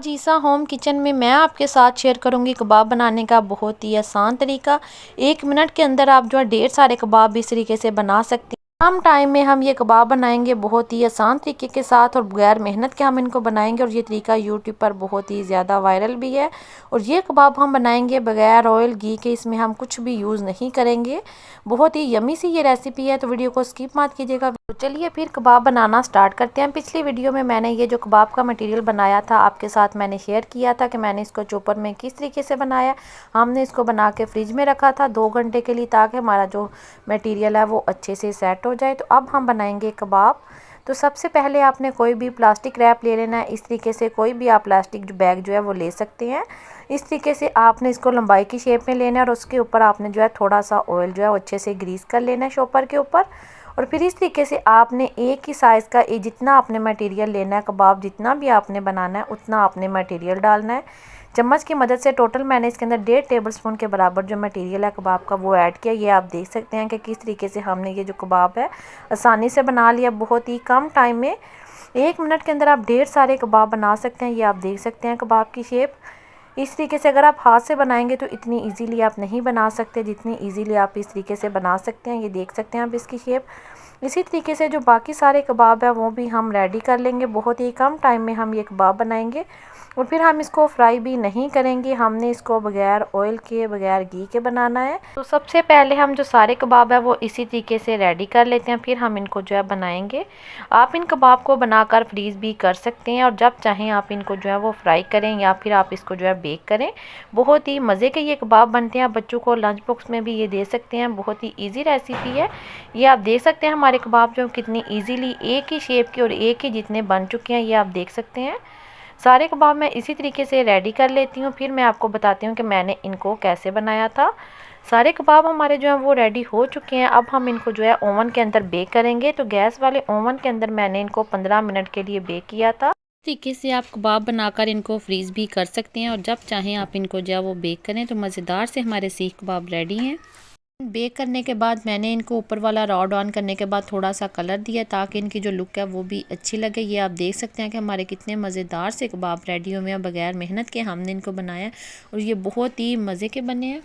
जीसा home kitchen में मैं आपके साथ शेयर करूंगी कबाब बनाने का बहुत ही आसान तरीका। 1 मिनट के अंदर आप जो है ढेर सारे कबाब इस तरीके से बना सकते हैं। कम टाइम में हम ये कबाब बनाएंगे बहुत ही आसान तरीके के साथ और बगैर मेहनत के हम इनको बनाएंगे। और ये तरीका यूट्यूब पर बहुत ही ज़्यादा वायरल भी है। और ये कबाब हम बनाएंगे बगैर ऑयल घी के, इसमें हम कुछ भी यूज़ नहीं करेंगे। बहुत ही यमी सी ये रेसिपी है, तो वीडियो को स्किप मत कीजिएगा। तो चलिए फिर कबाब बनाना स्टार्ट करते हैं। पिछली वीडियो में मैंने ये जो कबाब का मटेरियल बनाया था आपके साथ मैंने शेयर किया था कि मैंने इसको चॉपर में किस तरीके से बनाया। हमने इसको बना के फ्रिज में रखा था 2 घंटे के लिए, ताकि हमारा जो मटेरियल है वो अच्छे से सेट हो जाए। तो अब हम बनाएंगे कबाब। तो सबसे पहले आपने कोई भी प्लास्टिक रैप ले लेना है। इस तरीके से कोई भी आप प्लास्टिक बैग जो है वो ले सकते हैं। इस तरीके से आपने इसको लंबाई की शेप में लेना है और उसके ऊपर आपने जो है थोड़ा सा ऑयल जो है वो अच्छे से ग्रीस कर लेना है शॉपर के ऊपर। और फिर इस तरीके से आपने एक ही साइज़ का जितना आपने मटेरियल लेना है, कबाब जितना भी आपने बनाना है उतना आपने मटेरियल डालना है। चम्मच की मदद से टोटल मैंने इसके अंदर 1.5 टेबलस्पून के बराबर जो मटेरियल है कबाब का वो ऐड किया। ये आप देख सकते हैं कि किस तरीके से हमने ये जो कबाब है आसानी से बना लिया बहुत ही कम टाइम में। 1 मिनट के अंदर आप ढेर सारे कबाब बना सकते हैं। ये आप देख सकते हैं कबाब की शेप इस तरीके से। अगर आप हाथ से बनाएंगे तो इतनी इजीली आप नहीं बना सकते जितनी इजीली आप इस तरीके से बना सकते हैं। ये देख सकते हैं आप इसकी शेप। इसी तरीके से जो बाकी सारे कबाब है वो भी हम रेडी कर लेंगे। बहुत ही कम टाइम में हम ये कबाब बनाएंगे। और फिर हम इसको फ्राई भी नहीं करेंगे, हमने इसको बगैर ऑयल के बगैर घी के बनाना है। तो सबसे पहले हम जो सारे कबाब है वो इसी तरीके से रेडी कर लेते हैं, फिर हम इनको जो है बनाएंगे। आप इन कबाब को बनाकर फ्रीज़ भी कर सकते हैं और जब चाहें आप इनको जो है वो फ्राई करें या फिर आप इसको जो है बेक करें। बहुत ही मज़े के ये कबाब बनते हैं। आप बच्चों को लंच बॉक्स में भी ये दे सकते हैं। बहुत ही ईजी रेसिपी है। ये आप देख सकते हैं हमारे कबाब जो कितनी ईजीली एक ही शेप के और एक ही जितने बन चुके हैं। ये आप देख सकते हैं सारे कबाब मैं इसी तरीके से रेडी कर लेती हूँ। फिर मैं आपको बताती हूँ कि मैंने इनको कैसे बनाया था। सारे कबाब हमारे जो हैं वो रेडी हो चुके हैं। अब हम इनको जो है ओवन के अंदर बेक करेंगे। तो गैस वाले ओवन के अंदर मैंने इनको 15 मिनट के लिए बेक किया था। इस तरीके से आप कबाब बनाकर इनको फ्रीज़ भी कर सकते हैं और जब चाहें आप इनको जो है वो बेक करें। तो मज़ेदार से हमारे सीख कबाब रेडी हैं। बेक करने के बाद मैंने इनको ऊपर वाला रॉड ऑन करने के बाद थोड़ा सा कलर दिया ताकि इनकी जो लुक है वो भी अच्छी लगे। ये आप देख सकते हैं कि हमारे कितने मज़ेदार से कबाब रेडी हुए हैं। बगैर मेहनत के हमने इनको बनाया और ये बहुत ही मज़े के बने हैं।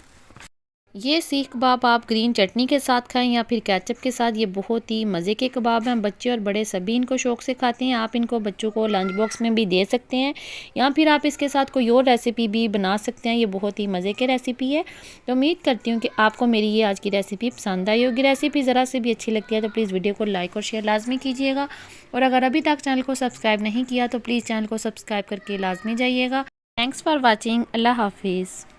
ये सीख कबाब आप ग्रीन चटनी के साथ खाएं या फिर केचप के साथ। ये बहुत ही मज़े के कबाब हैं। बच्चे और बड़े सभी इनको शौक़ से खाते हैं। आप इनको बच्चों को लंच बॉक्स में भी दे सकते हैं या फिर आप इसके साथ कोई और रेसिपी भी बना सकते हैं। ये बहुत ही मज़े की रेसिपी है। तो उम्मीद करती हूँ कि आपको मेरी ये आज की रेसिपी पसंद आई होगी। रेसिपी ज़रा से भी अच्छी लगती है तो प्लीज़ वीडियो को लाइक और शेयर लाजमी कीजिएगा। और अगर अभी तक चैनल को सब्सक्राइब नहीं किया तो प्लीज़ चैनल को सब्सक्राइब करके लाजमी जाइएगा। Thanks for watching. अल्लाह हाफिज़।